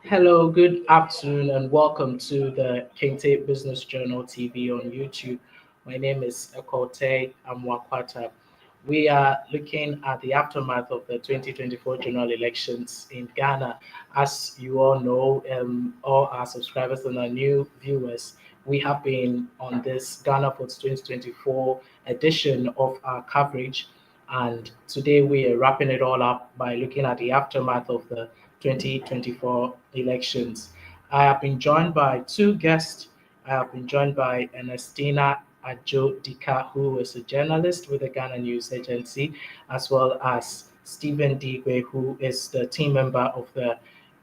Hello, good afternoon, and welcome to the Kente Business Journal TV on YouTube. My name is Ekote Amwakwata. We are looking at the aftermath of the 2024 general elections in Ghana. As you all know, all our subscribers and our new viewers, we have been on this Ghana Votes 2024 edition of our coverage. And today we are wrapping it all up by looking at the aftermath of the 2024 elections. I have been joined by two guests. I have been joined by Ernestina Ajo Dika, who is a journalist with the Ghana News Agency, as well as Stephen Digwe, who is the team member of the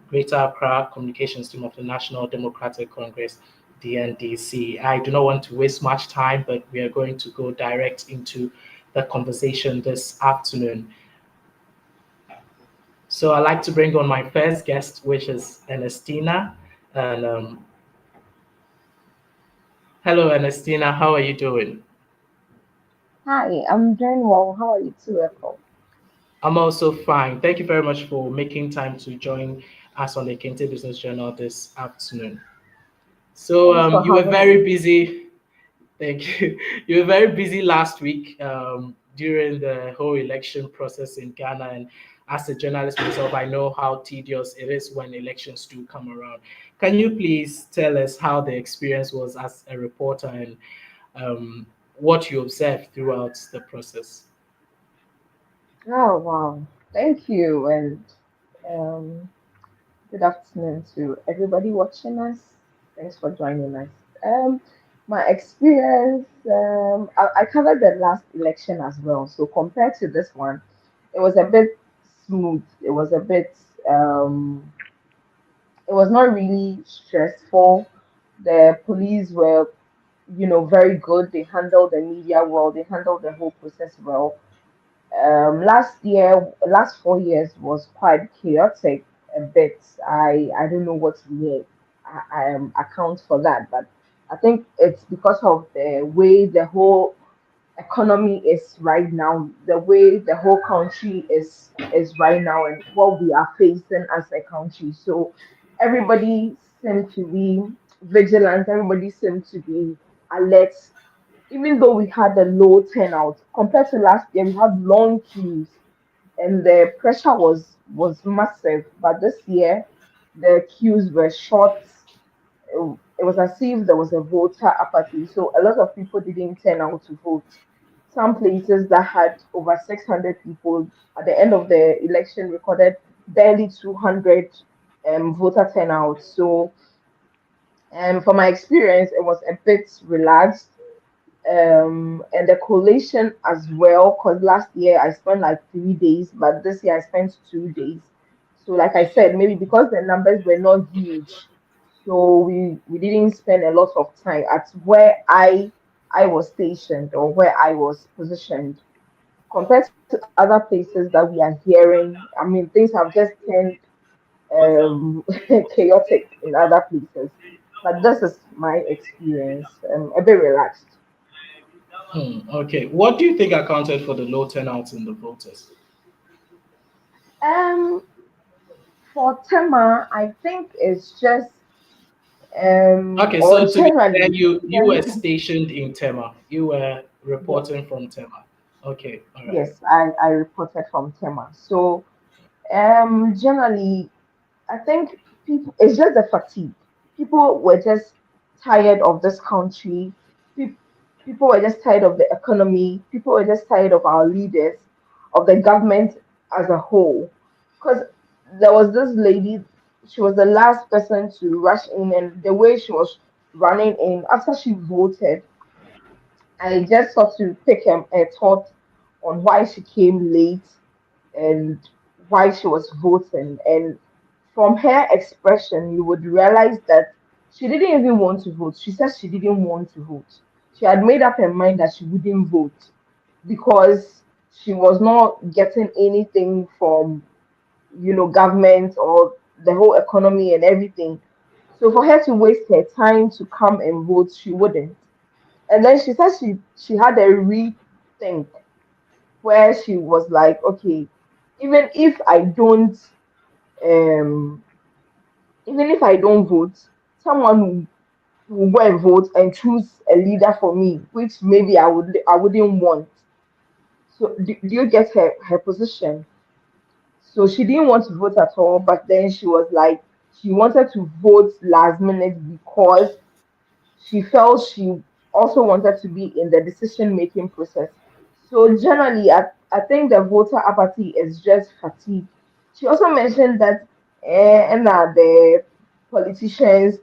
Greater Accra Communications Team of the National Democratic Congress, DNDC. I do not want to waste much time, but we are going to go direct into the conversation this afternoon. So I'd like to bring on my first guest, which is Ernestina. And hello, Ernestina. How are you doing? Hi, I'm doing well. How are you too, Echo? I'm also fine. Thank you very much for making time to join us on the Kente Business Journal this afternoon. So Thanks for you were having me. very busy. Thank you. You were very busy last week during the whole election process in Ghana. And as a journalist myself, I know how tedious it is when elections do come around. Can you please tell us how the experience was as a reporter and what you observed throughout the process? Oh, wow. Thank you. And um, good afternoon to everybody watching us. Thanks for joining us. Um, my experience, I covered the last election as well. So compared to this one, it was a bit smooth. Um, it was not really stressful. The police were very good. They handled the media well. They handled the whole process well. Last 4 years was quite chaotic a bit. I don't know what really account for that, but I think it's because of the way the whole economy is right now, the way the whole country is right now, and what we are facing as a country. So everybody seemed to be vigilant. Everybody seemed to be alert, even though we had a low turnout compared to last year. We had long queues and the pressure was massive. But this year the queues were short. It was as if there was a voter apathy, so a lot of people didn't turn out to vote. Some places that had over 600 people at the end of the election recorded barely 200 voter turnout. So from my experience, it was a bit relaxed, and the collation as well, because last year I spent like 3 days, but this year I spent 2 days. So like I said, maybe because the numbers were not huge, so we didn't spend a lot of time at where I was stationed or where I was positioned compared to other places that we are hearing. I mean, things have just turned um chaotic in other places, but this is my experience, a bit relaxed. Okay. What do you think accounted for the low turnout in the voters? um For Tema, I think it's just Okay, or so to be fair, generally, you were gen- stationed in Tema. You were yes, reporting from Tema. Okay, all right. yes, I reported from Tema. So generally, I think people, it's just the fatigue. People were just tired of this country. Pe- People were just tired of the economy. People were just tired of our leaders, of the government as a whole. Because there was this lady, she was the last person to rush in, and the way she was running in after she voted, I just sought to pick a thought on why she came late and why she was voting. And from her expression, you would realize that she didn't even want to vote. She said she didn't want to vote. She had made up her mind that she wouldn't vote because she was not getting anything from government or the whole economy and everything. So for her to waste her time to come and vote, she wouldn't. And then she said she had a rethink where she was like, okay, even if I don't um even if I don't vote, someone will go and vote and choose a leader for me, which maybe I wouldn't want. So do you get her position? So she didn't want to vote at all, but then she was like she wanted to vote last minute because she felt she also wanted to be in the decision making process. So generally, I think the voter apathy is just fatigue. She also mentioned that and that the politicians,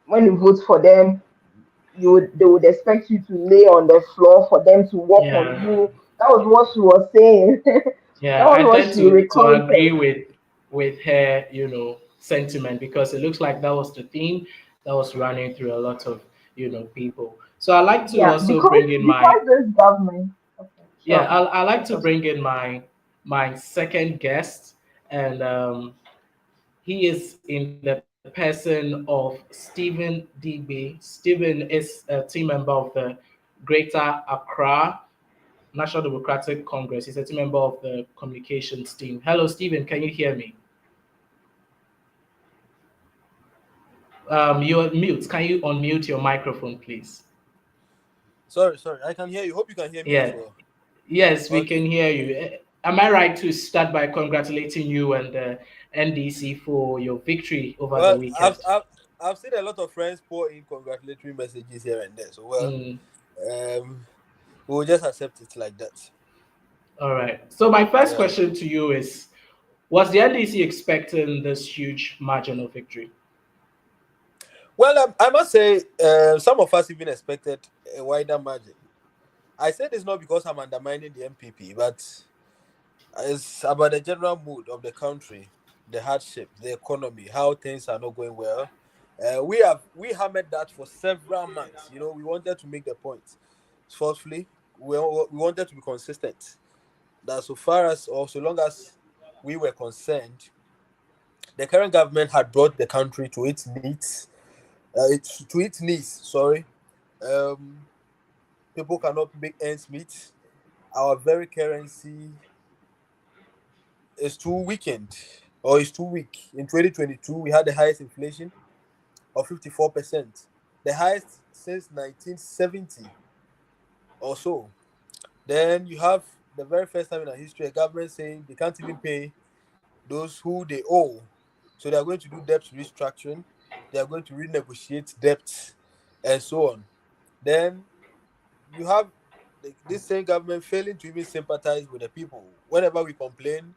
when you vote for them, they would expect you to lay on the floor for them to walk on Yeah, you. That was what she was saying. That yeah. was I what tend she to agree recounted. with her, sentiment, because it looks like that was the theme that was running through a lot of people. So I like to Yeah, also bring in my because this government. Okay, yeah, sure. I like to Proceed. bring in my second guest, and he is in the person of Stephen DB. Stephen is a team member of the Greater Accra National Democratic Congress. He's a team member of the communications team. Hello, Stephen. Can you hear me? You're mute. Can you unmute your microphone, please? Sorry. I can hear you. Hope you can hear me as Yeah. well. Yes, we Okay. can hear you. Am I right to start by congratulating you and the NDC for your victory over the Well, weekend? I've seen a lot of friends pour in congratulatory messages here and there. So Mm, um, we'll just accept it like that. all right. So my first Yeah. question to you is: was the NDC expecting this huge margin of victory? Well, I must say, some of us even expected a wider margin. I said it's not because I'm undermining the MPP, but it's about the general mood of the country, the hardship, the economy, how things are not going well. We hammered that for several months. You know, we wanted to make the point. Fourthly, we wanted to be consistent. That so far as or so long as we were concerned, the current government had brought the country to its needs, to its knees. Sorry, um, people cannot make ends meet. Our very currency is too weakened or is too weak. In 2022, we had the highest inflation of 54%, the highest since 1970 or so. Then you have the very first time in our history, a government saying they can't even pay those who they owe. So they are going to do debt restructuring, they are going to renegotiate debts, and so on. Then you have this same government failing to even sympathize with the people. Whenever we complain,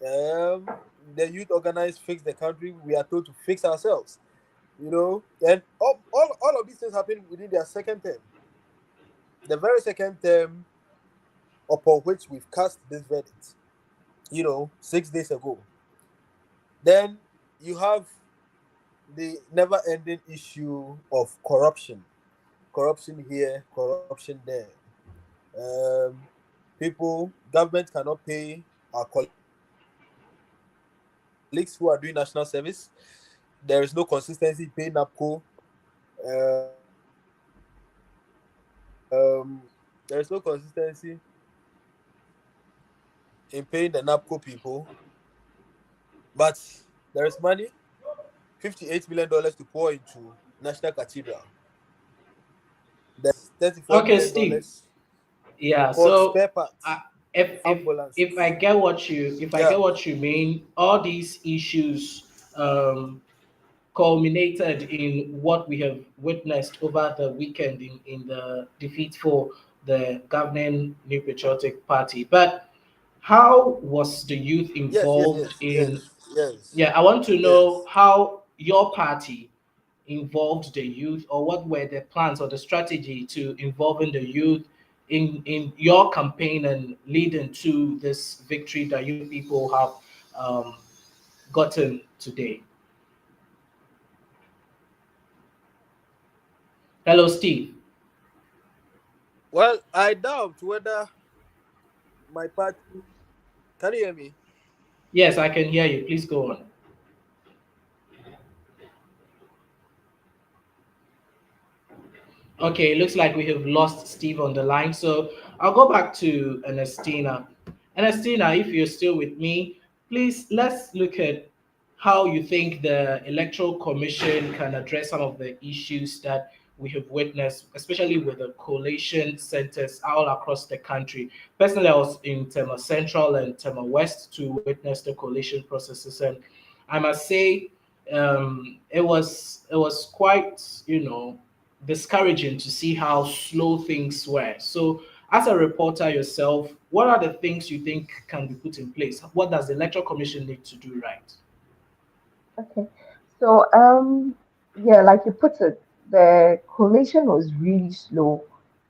the youth organized fix the country, we are told to fix ourselves. You know, and all of these things happen within their second term. The very second term upon which we've cast this verdict, 6 days ago. Then you have the never ending issue of corruption. Corruption here, corruption there. Um, government cannot pay our colleagues who are doing national service. There is no consistency in paying NAPCO. There is no consistency in paying the NAPCO people, but there is money, $58 million to pour into National Cathedral. There's $34 Okay, million Steve. to Yeah. pour So, spare parts, if I ambulances. get what Yeah. you mean, all these issues um, culminated in what we have witnessed over the weekend in the defeat for the governing New Patriotic Party. But how was the youth Yes, yes, involved yes, in? yes, yes, Yeah, I want to know yes. how your party involved the youth, or what were the plans or the strategy to involving the youth in your campaign and leading to this victory that you people have gotten today. Hello, Steve. Well, I doubt whether my party. Can you hear me? Yes, I can hear you. Please go on. Okay, it looks like we have lost Steve on the line. So I'll go back to Ernestina. Ernestina, if you're still with me, please let's look at how you think the Electoral Commission can address some of the issues that we have witnessed, especially with the collation centers all across the country. Personally, I was in Tema Central and Tema West to witness the collation processes, and I must say, it was quite, discouraging to see how slow things were. So, as a reporter yourself, what are the things you think can be put in place? What does the Electoral Commission need to do right? Okay. So, yeah, like you put it, the collation was really slow,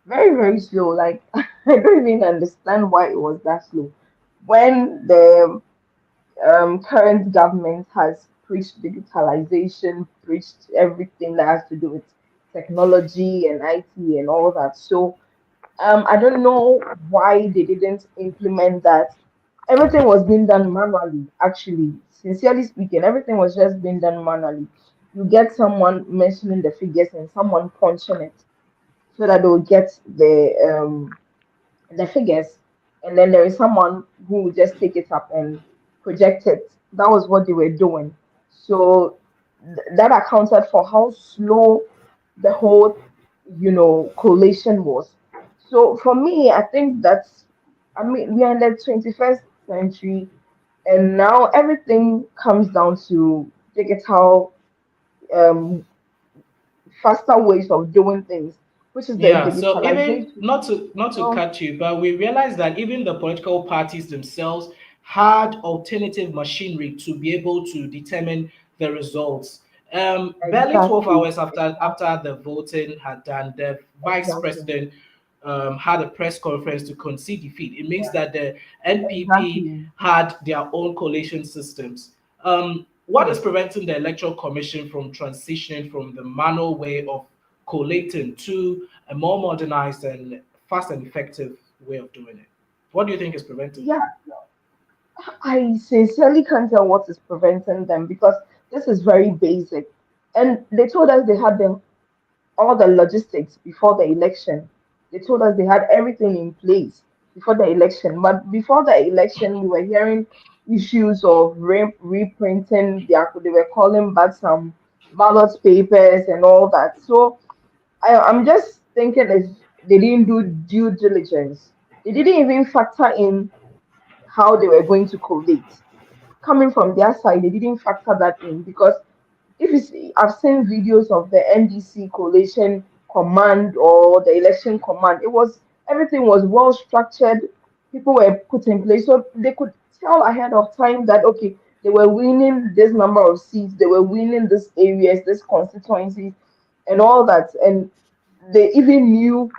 very, very slow. Like, I don't even understand why it was that slow. When the current government has preached digitalization, preached everything that has to do with technology and IT and all that. So, I don't know why they didn't implement that. Everything was being done manually, actually. Sincerely speaking, everything was just being done manually. You get someone mentioning the figures and someone punching it so that they'll get the figures, and then there is someone who will just take it up and project it. That was what they were doing. So that accounted for how slow the whole, collation was. So for me, I think that's, I mean, we are in the 21st century, and now everything comes down to digital, um, faster ways of doing things, which is the Yeah, so even digitalization. not to So cut you, but we realized that even the political parties themselves had alternative machinery to be able to determine the results. Barely 12 exactly, hours after exactly, the voting had done, the vice exactly. president had a press conference to concede defeat. It means Yeah, that the NPP exactly. had their own collation systems. What Hmm. is preventing the Electoral Commission from transitioning from the manual way of collating to a more modernized and fast and effective way of doing it? What do you think is preventing Yeah, them? I sincerely can't tell what is preventing them because this is very basic. And they told us they had all the logistics before the election. They told us they had everything in place before the election. But before the election, we were hearing issues of reprinting. They were calling back some ballot papers and all that. So I'm just thinking if they didn't do due diligence, they didn't even factor in how they were going to collate. Coming from their side, they didn't factor that in because if you see, I've seen videos of the NDC collation command or the election command. It was everything was well structured. People were put in place, so they could tell ahead of time that okay, they were winning this number of seats, they were winning this areas, this constituencies, and all that. And they even knew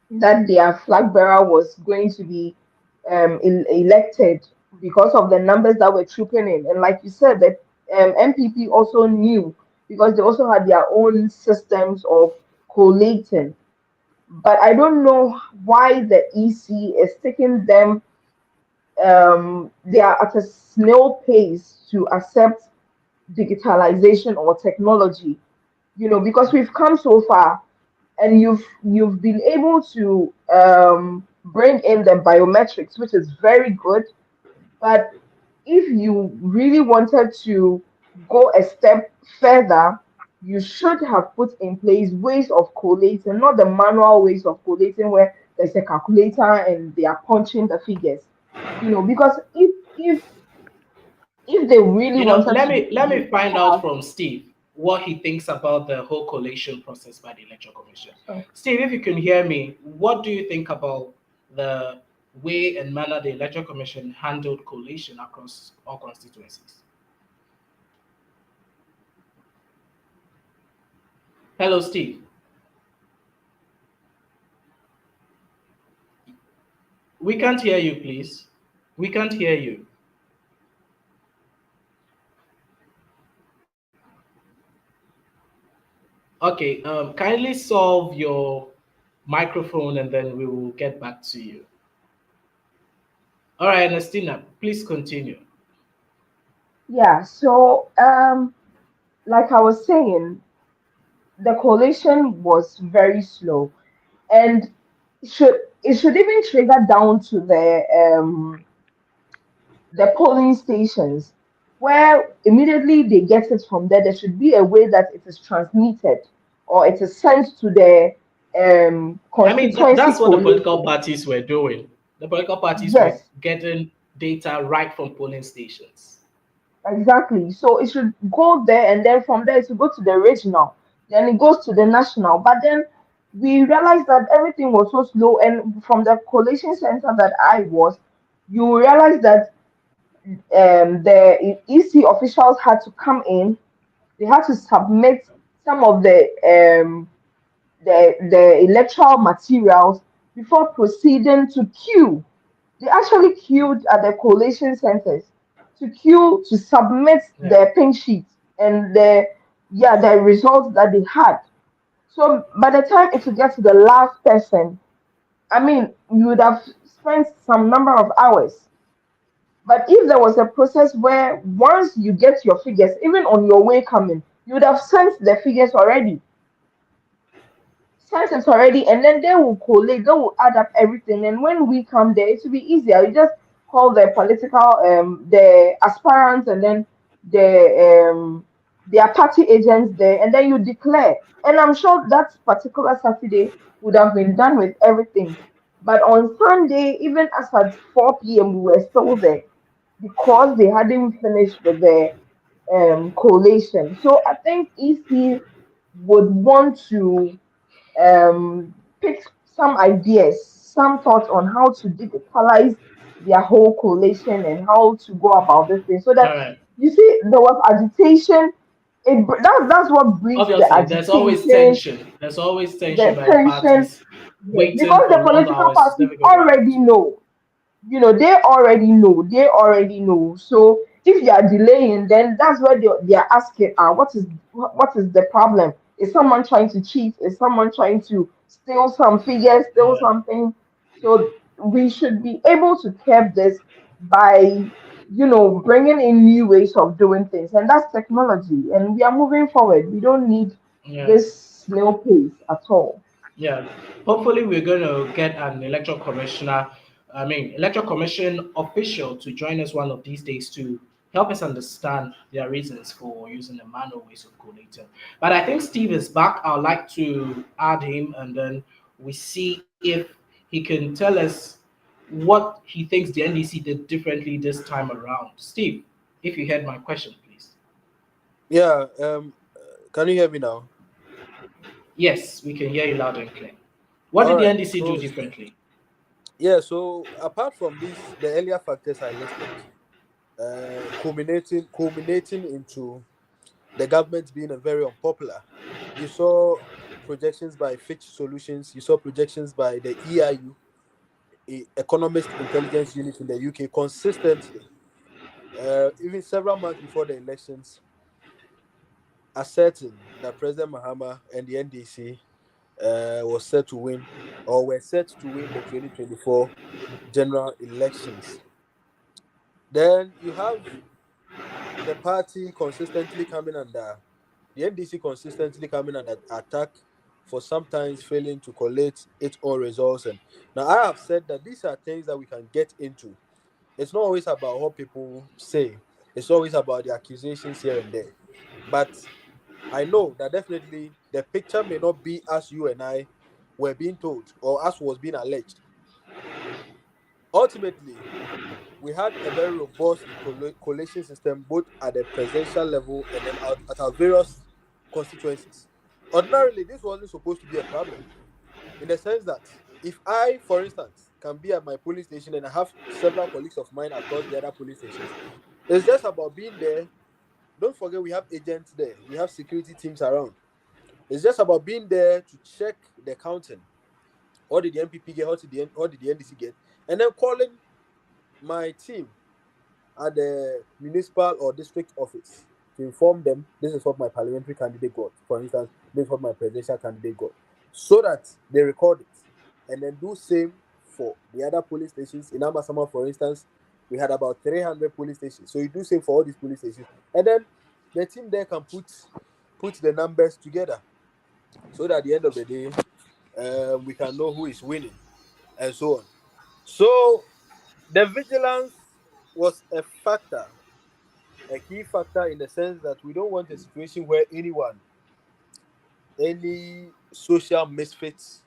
that their flag bearer was going to be elected because of the numbers that were trooping in. And like you said, that MPP also knew because they also had their own systems of collating. But I don't know why the EC is taking them. They are at a snail pace to accept digitalization or technology. Because we've come so far and you've been able to bring in the biometrics, which is very good. But if you really wanted to go a step further, you should have put in place ways of collating, not the manual ways of collating where there's a calculator and they are punching the figures. Because if they really wanted Let to me let me find out have, from Steve what he thinks about the whole collation process by the Electoral Commission. so Steve, if you can hear me, what do you think about the way and manner the Electoral Commission handled collation across all constituencies? Hello, Steve. We can't hear you, please. We can't hear you. Okay, kindly solve your microphone and then we will get back to you. All right, Ernestina, please continue. yeah. So like I was saying, the collation was very slow, and it should even trigger down to the polling stations. where immediately they get it from there, there should be a way that it is transmitted or it is sent to the I mean, constituency that's what the political coalition. parties were doing. The political parties were Yes, getting data right from polling stations. exactly. So it should go there, and then from there it should go to the regional, then it goes to the national. But then we realized that everything was so slow, and from the collation center that I was, you realize that the EC officials had to come in. They had to submit some of the electoral materials before proceeding to queue. They actually queued at the collation centers to queue to submit Yeah. their pink sheets and the results that they had. So by the time it would get to the last person, I mean, you would have spent some number of hours. But if there was a process where once you get your figures, even on your way coming, you would have sent the figures already, sent it already, and then they will collate, they will add up everything. And when we come there, it will be easier. You just call the aspirants, and then their party agents there, and then you declare. And I'm sure that particular Saturday would have been done with everything. But on Sunday, even as at 4 p.m., we were still there because they hadn't finished with the collation. So I think EC would want to pick some ideas, some thoughts on how to digitalize their whole collation and how to go about this thing so All that right. you see there was agitation. That's what breeds the Obviously, there's always agitation, tension. There's always tension the by the tension. parties Yes, waiting because for the long political hours. It's parties difficult to have already it. know, they already know. So if you are delaying, then that's where they are asking, what is the problem? Is someone trying to cheat? Is someone trying to steal some figures, steal Yeah. something? So we should be able to curb this by bringing in new ways of doing things, and that's technology, and we are moving forward. We don't need Yeah. this snail pace at all. Yeah. Hopefully, we're going to get an electoral commissioner, I mean, electoral commission official to join us one of these days to help us understand their reasons for using the manual ways of collating. But I think Steve is back. I'd like to add him, and then we see if he can tell us what he thinks the NDC did differently this time around. Steve, if you heard my question, please. Yeah. Can you hear me now? Yes, we can hear you loud and clear. What All did the right. NDC do So differently? yeah. So apart from this, the earlier factors I listed, culminating into the government being a very unpopular. You saw projections by Fitch Solutions. You saw projections by the EIU, Economist Intelligence Unit in the UK, consistently, even several months before the elections, asserting that President Mahama and the NDC was set to win, or were set to win the 2024 general elections. Then you have the party consistently coming under the NDC consistently coming under attack for sometimes failing to collate its own results. And now I have said that these are things that we can get into. It's not always about what people say, it's always about the accusations here and there. But I know that definitely the picture may not be as you and I were being told or as was being alleged. Ultimately, we had a very robust collation system both at the presidential level and then at our various constituencies. Ordinarily, this wasn't supposed to be a problem in the sense that if I, for instance, can be at my police station and I have several colleagues of mine across the other police stations, it's just about being there. Don't forget, we have agents there, we have security teams around. It's just about being there to check the counting. What did the MPP get? What did the NDC get? And then calling my team at the municipal or district office to inform them this is what my parliamentary candidate got. For instance, this is what my presidential candidate got, so that they record it and then do same for the other police stations. In Amasama, for instance, we had about 300 police stations. So you do same for all these police stations, and then the team there can put the numbers together so that at the end of the day, we can know who is winning and so on. So the vigilance was a factor a key factor in the sense that we don't want a situation where any social misfits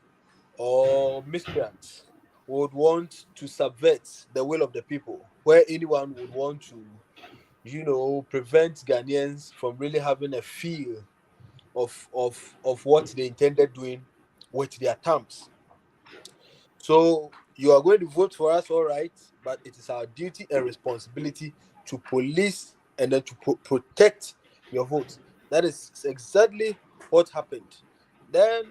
or miscreants would want to subvert the will of the people, where anyone would want to, prevent Ghanaians from really having a feel of what they intended doing with their terms. So you are going to vote for us, all right, but it is our duty and responsibility to police and then to protect your vote. That is exactly what happened. Then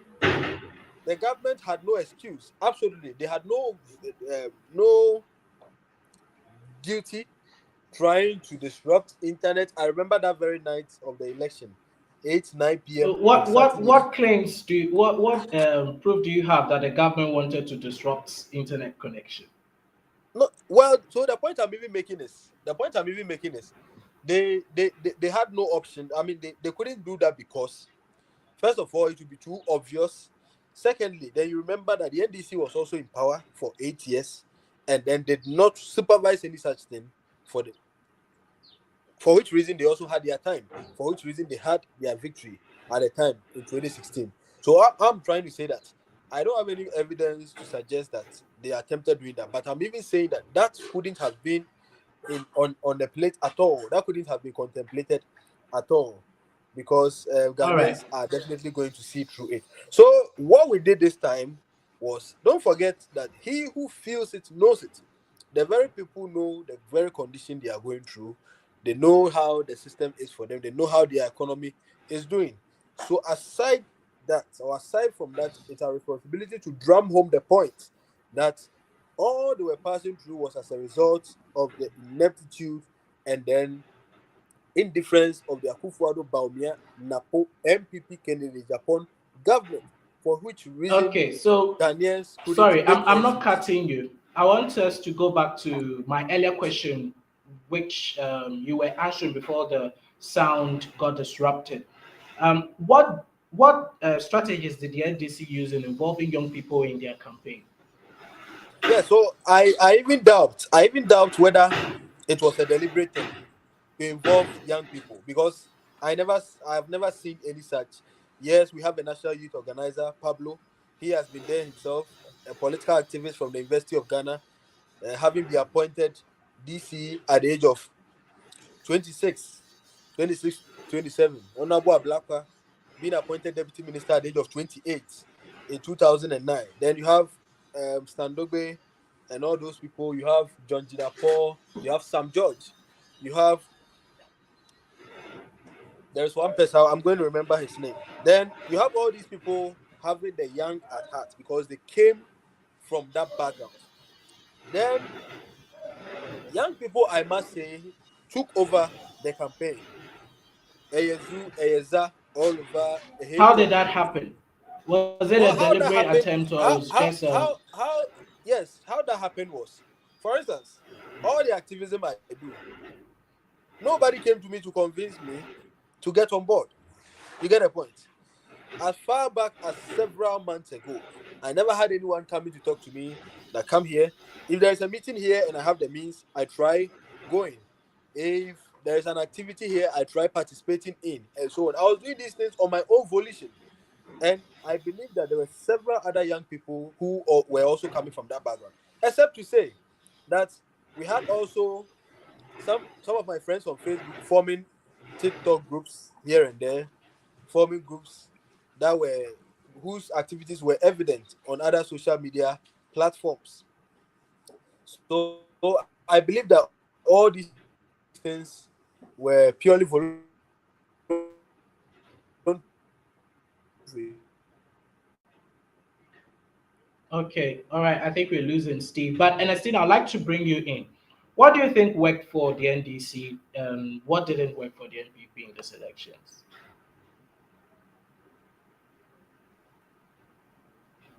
the government had no excuse. Absolutely, they had no duty trying to disrupt internet. I remember that very night of the election, 8 9 p.m. on Saturday. What claims do you, what proof do you have that the government wanted to disrupt internet connection? No, well, so the point I'm even making is they had no option. I mean, they couldn't do that because first of all, it would be too obvious. Secondly, then you remember that the NDC was also in power for 8 years and then did not supervise any such thing for the for which reason they also had their time, for which reason they had their victory at the time in 2016. So I'm trying to say that I don't have any evidence to suggest that they attempted doing that, but I'm even saying that that couldn't have been on the plate at all. That couldn't have been contemplated at all because All right. Ghanaians are definitely going to see through it. So what we did this time was, don't forget that he who feels it knows it. The very people know the very condition they are going through. They know how the system is for them. They know how their economy is doing. So aside from that, it's our responsibility to drum home the point that all they were passing through was as a result of the ineptitude and then indifference of the Akufo-Addo Bawumia Napo MPP Kennedy Japan government, for which reason Okay, so Ghanaians couldn't sorry, take I'm any not shit. cutting you. I want us to go back to my earlier question, which you were answering before the sound got disrupted. What strategies did the NDC use in involving young people in their campaign? Yeah, so I even doubt whether it was a deliberate thing to involve young people because I've never seen any such. Yes, we have a national youth organizer, Pablo. He has been there himself, a political activist from the University of Ghana, having been appointed DC at the age of 26, 26, 27. Honorable Ablakwa being appointed deputy minister at the age of 28 in 2009. Then you have Standogbe and all those people. You have John Jidapo. You have Sam George. You have, there's one person, I'm going to remember his name. Then you have all these people having the young at heart because they came from that background. Then young people, I must say, took over the campaign. Eyezu, Eyeza, all over How did Ehedro. that happen? Was it a Well, how that deliberate happened? attempt or it How was how just how? Yes, how that happened was, for instance, all the activism I do, nobody came to me to convince me to get on board. You get a point. As far back as several months ago, I never had anyone coming to talk to me that come here. If there is a meeting here and I have the means, I try going. If there is an activity here, I try participating in, and so on. I was doing these things on my own volition. And I believe that there were several other young people who were also coming from that background. Except to say that we had also some of my friends on Facebook forming TikTok groups here and there, forming groups that were whose activities were evident on other social media platforms. So I believe that all these things were purely voluntary. okay? All right, I think we're losing Steve. But Ernestine, I'd like to bring you in. What do you think worked for the NDC? What didn't work for the NPP in these elections?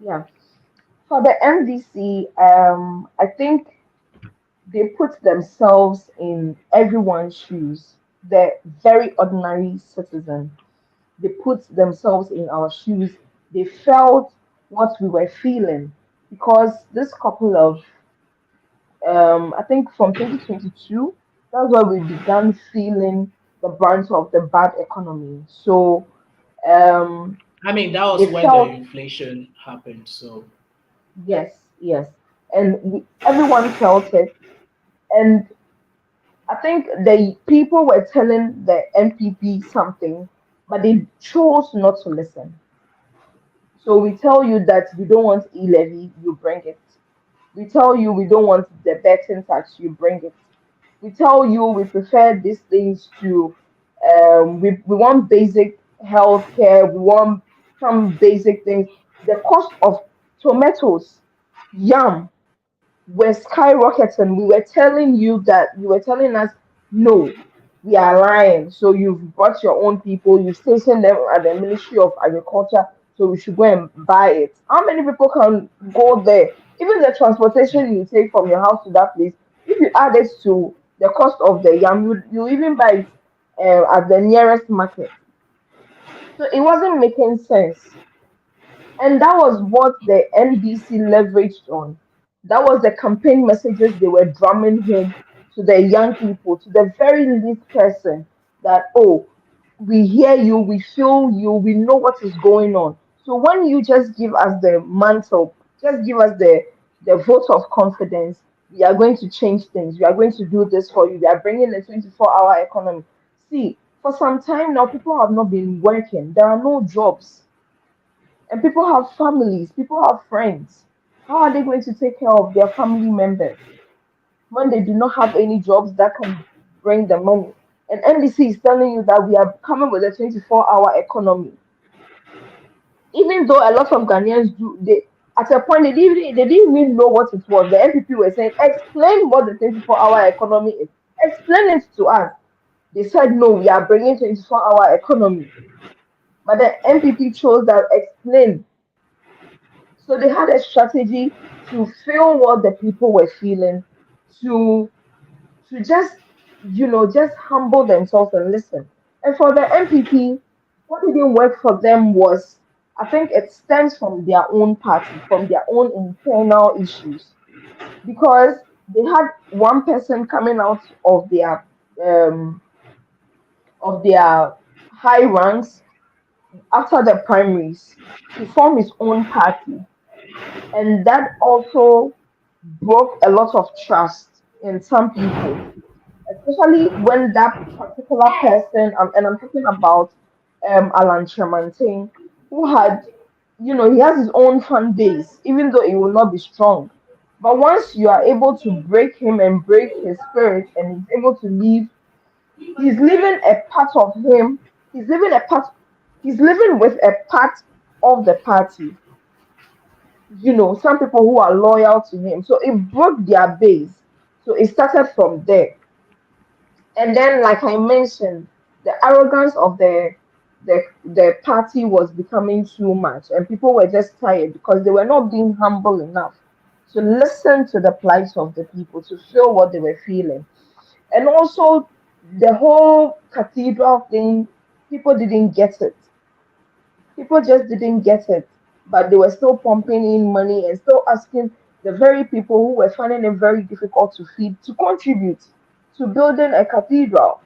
Yeah. For the MDC, I think they put themselves in everyone's shoes. The very ordinary citizen. They put themselves in our shoes. They felt what we were feeling because this couple of, I think from 2022. That's why we began feeling the brunt of the bad economy. So um, I mean, that was they when the felt, inflation happened. So yes, yes, and everyone felt it. And I think the people were telling the NPP something, but they chose not to listen. So we tell you that we don't want e-levy, you bring it. We tell you we don't want the betting tax, you bring it. We tell you we prefer these things to, we want basic health care, we want some basic things. The cost of tomatoes, yam, were skyrocketing. We were telling you that, you were telling us, no, we are lying. So you've brought your own people, you stationed them at the Ministry of Agriculture, so we should go and buy it. How many people can go there? Even the transportation you take from your house to that place, if you add it to the cost of the yam, you even buy it at the nearest market. So it wasn't making sense. And that was what the NDC leveraged on. That was the campaign messages they were drumming home to the young people, to the very least person, that, oh, we hear you, we feel you, we know what is going on. So when you just give us the mantle, just give us the vote of confidence, we are going to change things. We are going to do this for you. We are bringing the 24-hour economy. See, for some time now, people have not been working. There are no jobs, and people have families, people have friends. How are they going to take care of their family members when they do not have any jobs that can bring them money? And NBC is telling you that we are coming with a 24-hour economy. Even though a lot of Ghanaians do, they, at a point they didn't even know what it was. The NPP were saying, explain what the 24-hour economy is. Explain it to us. They said, no, we are bringing 24-hour economy. But the NPP chose that explain. So they had a strategy to feel what the people were feeling, to just, just humble themselves and listen. And for the MPP, what didn't work for them was, I think it stems from their own party, from their own internal issues, because they had one person coming out um of their high ranks after the primaries to form his own party, and that also broke a lot of trust in some people, especially when that particular person, and I'm talking about Alan Tremantin, who had, he has his own fan base, even though it will not be strong. But once you are able to break him and break his spirit, and he's able to leave, he's living a part of him. He's living a part. He's living with a part of the party, some people who are loyal to him. So it broke their base. So it started from there. And then, like I mentioned, the arrogance of the party was becoming too much, and people were just tired because they were not being humble enough to listen to the plight of the people, to feel what they were feeling. And also, the whole cathedral thing, people didn't get it. People just didn't get it, but they were still pumping in money and still asking the very people who were finding it very difficult to feed to contribute to building a cathedral.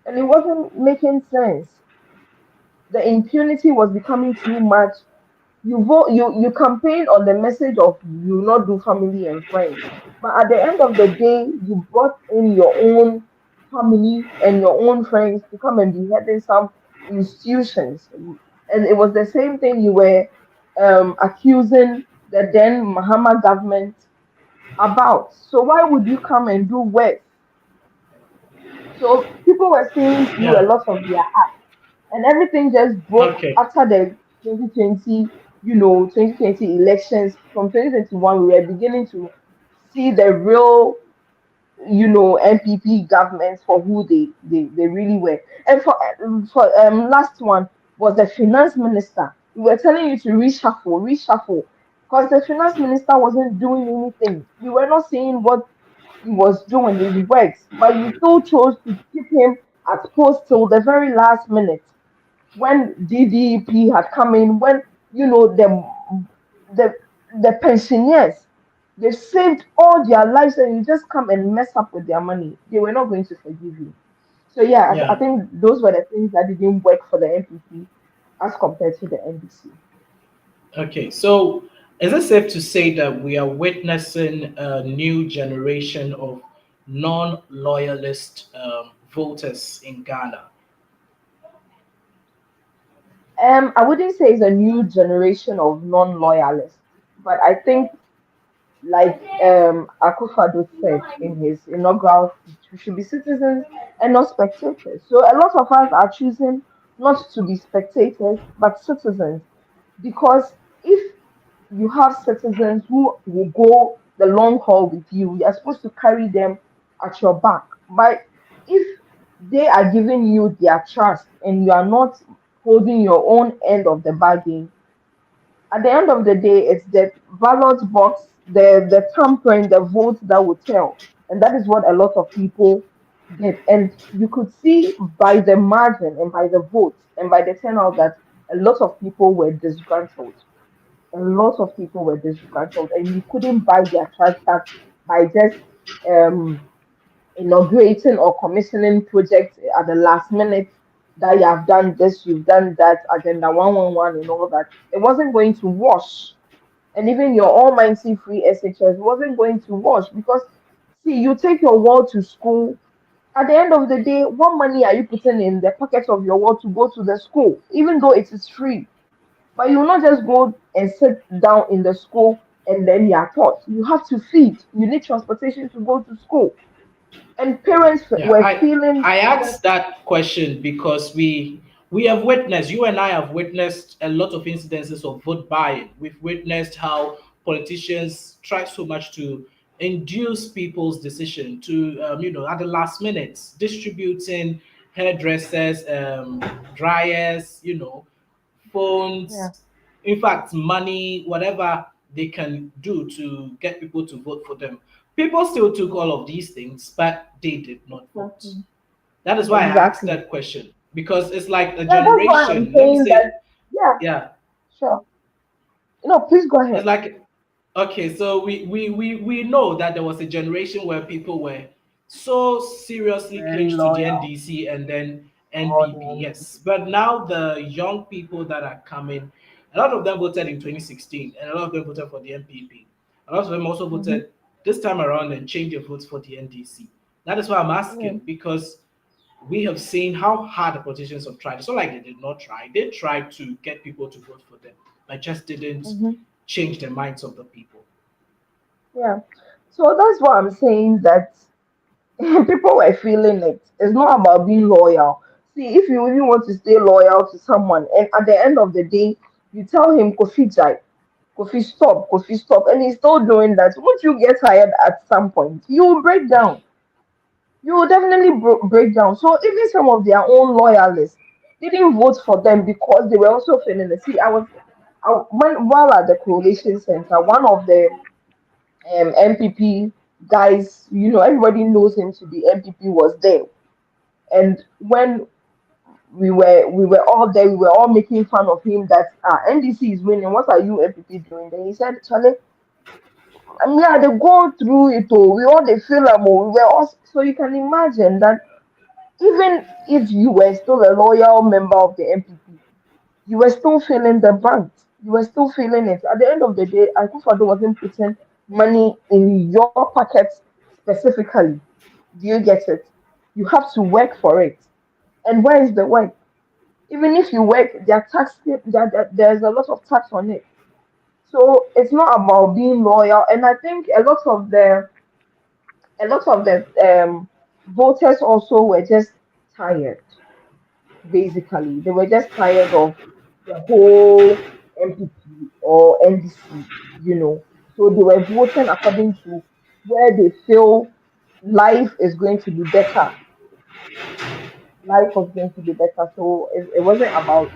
And it wasn't making sense. The impunity was becoming too much. You campaign on the message of you not do family and friends, but at the end of the day, you brought in your own family and your own friends to come and be heading some institutions, and it was the same thing you were accusing the then Mahama government about. So why would you come and do worse? So people were seeing through a yeah, lot of their acts, and everything just broke okay, after the 2020, 2020 elections. From 2021, we were beginning to see the real, NPP governments for who they really were. And for last one was the finance minister. We were telling you to reshuffle, because the finance minister wasn't doing anything. You were not seeing what he was doing, his works, but you still chose to keep him at post till the very last minute when DDP had come in, when the the pensioners. They've saved all their lives, and you just come and mess up with their money. They were not going to forgive you. So yeah, I Yeah. think those were the things that didn't work for the NPP as compared to the NDC. Okay. So, is it safe to say that we are witnessing a new generation of non-loyalist voters in Ghana? I wouldn't say it's a new generation of non-loyalists, but I think, like Akufo-Addo said in his inaugural speech, we should be citizens and not spectators. So a lot of us are choosing not to be spectators, but citizens, because if you have citizens who will go the long haul with you, you're supposed to carry them at your back. But if they are giving you their trust and you are not holding your own end of the bargain, at the end of the day, it's the ballot box, the tampering, the vote that will tell. And that is what a lot of people did. And you could see by the margin and by the votes and by the turnout that a lot of people were disgruntled. A lot of people were disgruntled, and you couldn't buy their trust back by just um, inaugurating or commissioning projects at the last minute, that you have done this, you've done that, agenda 111 and all that. It wasn't going to wash. And even your almighty free SHS wasn't going to wash, because see, you take your ward to school. At the end of the day, what money are you putting in the pockets of your ward to go to the school, even though it is free? But you will not just go and sit down in the school and then you are taught. You have to feed. You need transportation to go to school. And parents Yeah, were I feeling I that. asked that question because we have witnessed, you and I have witnessed a lot of incidences of vote buying. We've witnessed how politicians try so much to induce people's decision to at the last minute distributing hairdressers, dryers, Yeah. phones, in fact, money, whatever they can do to get people to vote for them. People still took all of these things, but they did not vote. Exactly. That is why I asked Exactly. that question because it's like a Yeah, that's why I'm generation. Let me saying that. say, Yeah, yeah, sure. No, please go it's ahead. like okay. So we know that there was a generation where people were so seriously Very clinged to the loyal. NDC and then Or NPP. the Yes, but now the young people that are coming, a lot of them voted in 2016, and a lot of them voted for the NPP. A lot of them also Mm-hmm. voted this time around and changed their votes for the NDC. That is why I'm Yeah. asking because we have seen how hard the politicians have tried. It's not like they did not try. They tried to get people to vote for them, but just didn't Mm-hmm. change the minds of the people. Yeah. So that's what I'm saying, that people were feeling it. It's not about being loyal. See, if you really want to stay loyal to someone, and at the end of the day, you tell him, Kofi Jai, Kofi stop, and he's still doing that. Won't you get tired at some point? You will break down. You will definitely break down. So even some of their own loyalists didn't vote for them because they were also feeling it. See, while at the coalition center, one of the MPP guys, everybody knows him to be MPP, was there. And when we were all there, we were all making fun of him that NDC is winning. What are you MPP doing? Then he said, Charlie, I mean, yeah, they go through it all. We all they feel we were all, so you can imagine that even if you were still a loyal member of the MPP, you were still feeling the brunt. You were still feeling it. At the end of the day, Akufo-Addo wasn't putting money in your pockets specifically. Do you get it? You have to work for it. And where is the work? Even if you work, there's a lot of tax on it. So it's not about being loyal. And I think a lot of the voters also were just tired. Basically, they were just tired of the whole MPP or NDC, So they were voting according to where they feel life is going to be better. Life was going to be better. So it wasn't about.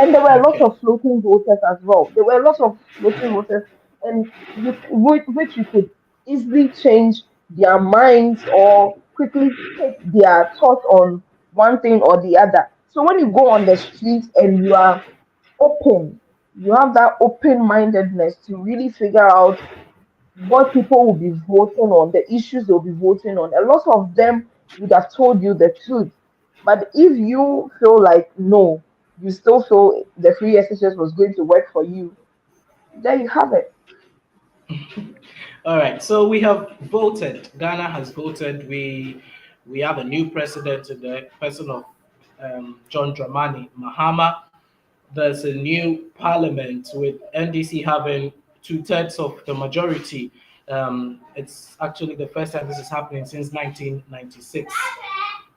And there were a lot Okay. of floating voters as well. There were a lot of floating voters, and which you could easily change their minds or quickly take their thoughts on one thing or the other. So when you go on the street and you are open, you have that open mindedness to really figure out what people will be voting on, the issues they'll be voting on. A lot of them would have told you the truth. But if you feel like no, you still feel the free SHS was going to work for you, there you have it. All right, so we have voted. Ghana has voted. We have a new president in the person of John Dramani Mahama. There's a new parliament with NDC having two-thirds of the majority. It's actually the first time this is happening since 1996.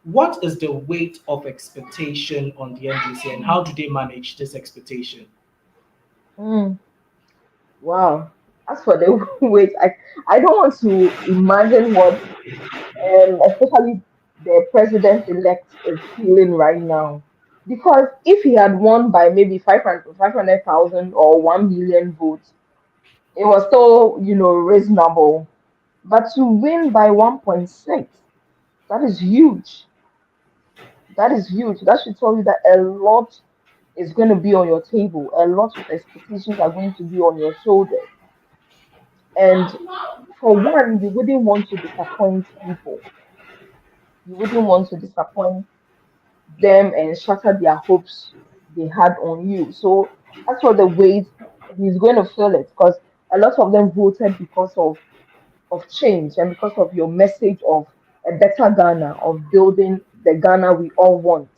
What is the weight of expectation on the NDC, and how do they manage this expectation? Mm, wow. As for the wait, I don't want to imagine what especially the president elect is feeling right now. Because if he had won by maybe 500,000 or 1 million votes, it was still, reasonable. But to win by 1.6, that is huge. That is huge. That should tell you that a lot is going to be on your table. A lot of expectations are going to be on your shoulders. And for one, you wouldn't want to disappoint people. You wouldn't want to disappoint them and shatter their hopes they had on you. So as for the weight, he's going to feel it because a lot of them voted because of change and because of your message of a better Ghana, of building the Ghana we all want.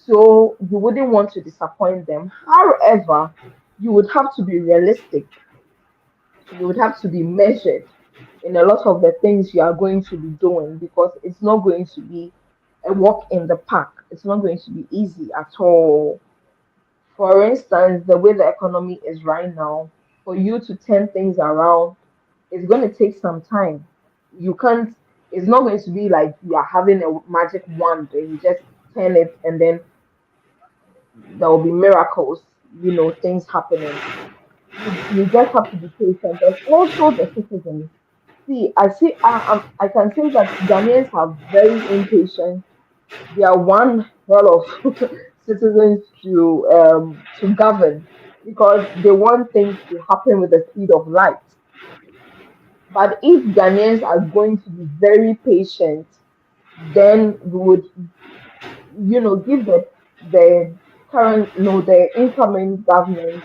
So you wouldn't want to disappoint them. However, you would have to be realistic. You would have to be measured in a lot of the things you are going to be doing because it's not going to be a walk in the park. It's not going to be easy at all. For instance, the way the economy is right now, for you to turn things around, it's going to take some time. You can't, it's not going to be like you are having a magic wand and you just turn it and then there will be miracles, things happening. You just have to be patient. And also the citizens. See, I can say that Ghanaians are very impatient. They are one hell of citizens to govern because they want things to happen with the speed of light. But if Ghanaians are going to be very patient, then we would, give the current, no, the incoming government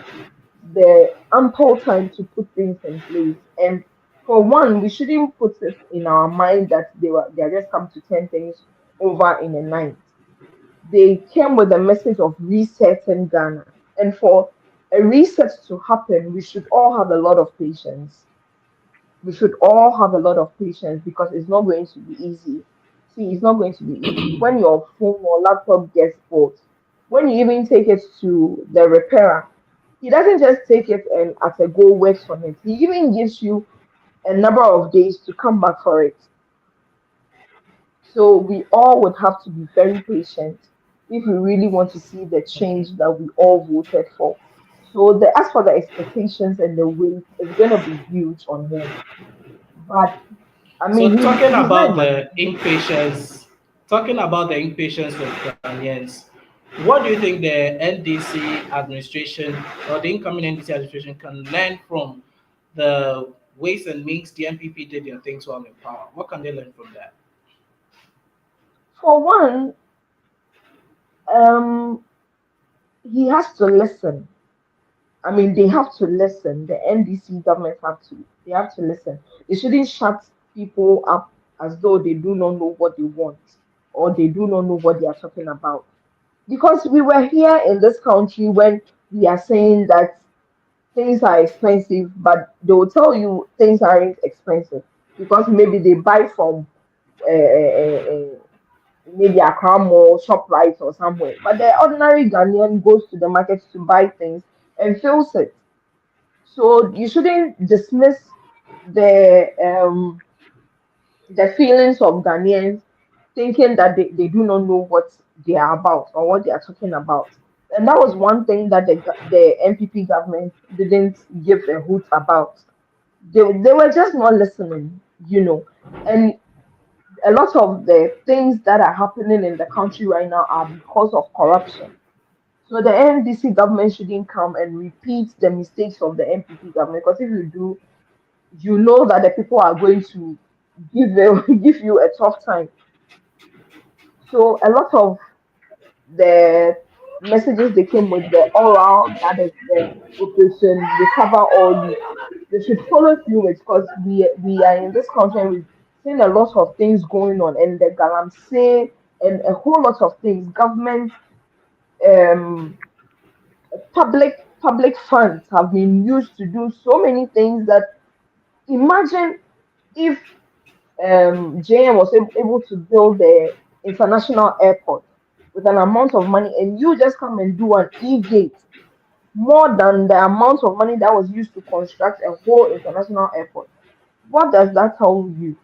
the ample time to put things in place. And for one, we shouldn't put it in our mind that they are just come to turn things over in a night. They came with a message of resetting Ghana. And for a reset to happen, we should all have a lot of patience. We should all have a lot of patience because it's not going to be easy. See, it's not going to be easy. When your phone or laptop gets spoiled, when you even take it to the repairer, he doesn't just take it and as a go works on it. He even gives you a number of days to come back for it. So we all would have to be very patient if we really want to see the Okay. change that we all voted for. So the as for the expectations and the weight, it's gonna be huge on him. But I So mean, he's not in my talking about the impatience of Ghanaians, what do you think the NDC administration or the incoming NDC administration can learn from the ways and means the NPP did their things while in power? What can they learn from that? for one, um, he has to listen. I mean, they have to listen. The NDC government have to. They have to listen. They shouldn't shut people up as though they do not know what they want or they do not know what they are talking about. Because we were here in this country when we are saying that things are expensive, but they will tell you things aren't expensive because maybe they buy from maybe Accra Mall, ShopRite, or somewhere. But the ordinary Ghanaian goes to the market to buy things and feels it. So you shouldn't dismiss the the feelings of Ghanaians thinking that they do not know what they are about or what they are talking about. And that was one thing that the MPP government didn't give a hoot about. They were just not listening. And a lot of the things that are happening in the country right now are because of corruption. So the NDC government shouldn't come and repeat the mistakes of the MPP government because if you do, you know that the people are going to give you a tough time. So a lot of the messages they came with, the oral, that is the operation recover all youth, they should follow through it, because we are in this country and we've seen a lot of things going on, and the galamsey and a whole lot of things, government, um public funds have been used to do so many things that, imagine if JM was able to build the international airport with an amount of money, and you just come and do an e-gate more than the amount of money that was used to construct a whole international airport. What does that tell you?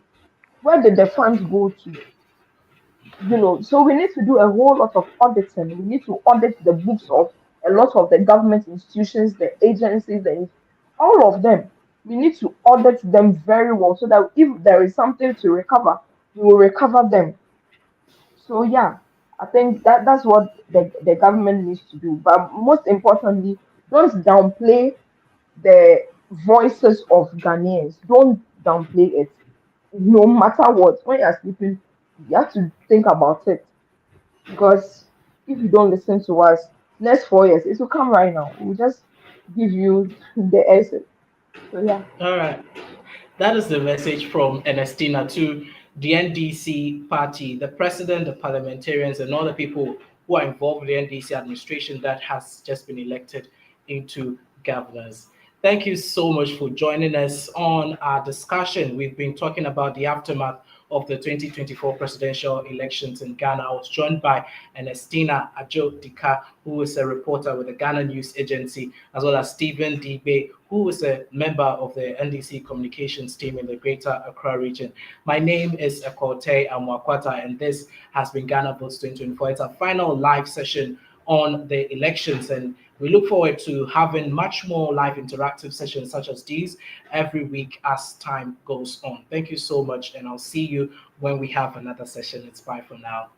Where did the funds go to? So we need to do a whole lot of auditing. We need to audit the books of a lot of the government institutions, the agencies, and all of them. We need to audit them very well, so that if there is something to recover, we will recover them. So yeah, I think that's what the government needs to do. But most importantly, don't downplay the voices of Ghanaians. Don't downplay it. No matter what, when you're sleeping, you have to think about it. Because if you don't listen to us, next 4 years, it will come right now. We'll just give you the essence. So yeah. All right. That is the message from Ernestina to the NDC party, the president, the parliamentarians, and all the people who are involved with the NDC administration that has just been elected into governors. Thank you so much for joining us on our discussion. We've been talking about the aftermath of the 2024 presidential elections in Ghana. I was joined by Ernestina Ajo Dika, who is a reporter with the Ghana News Agency, as well as Stephen Dibe, who is a member of the NDC communications team in the Greater Accra region. My name is Ekote Amwakwata, and this has been Ghana Votes 2024. It's our final live session on the elections, and we look forward to having much more live interactive sessions such as these every week as time goes on. Thank you so much, and I'll see you when we have another session. It's bye for now.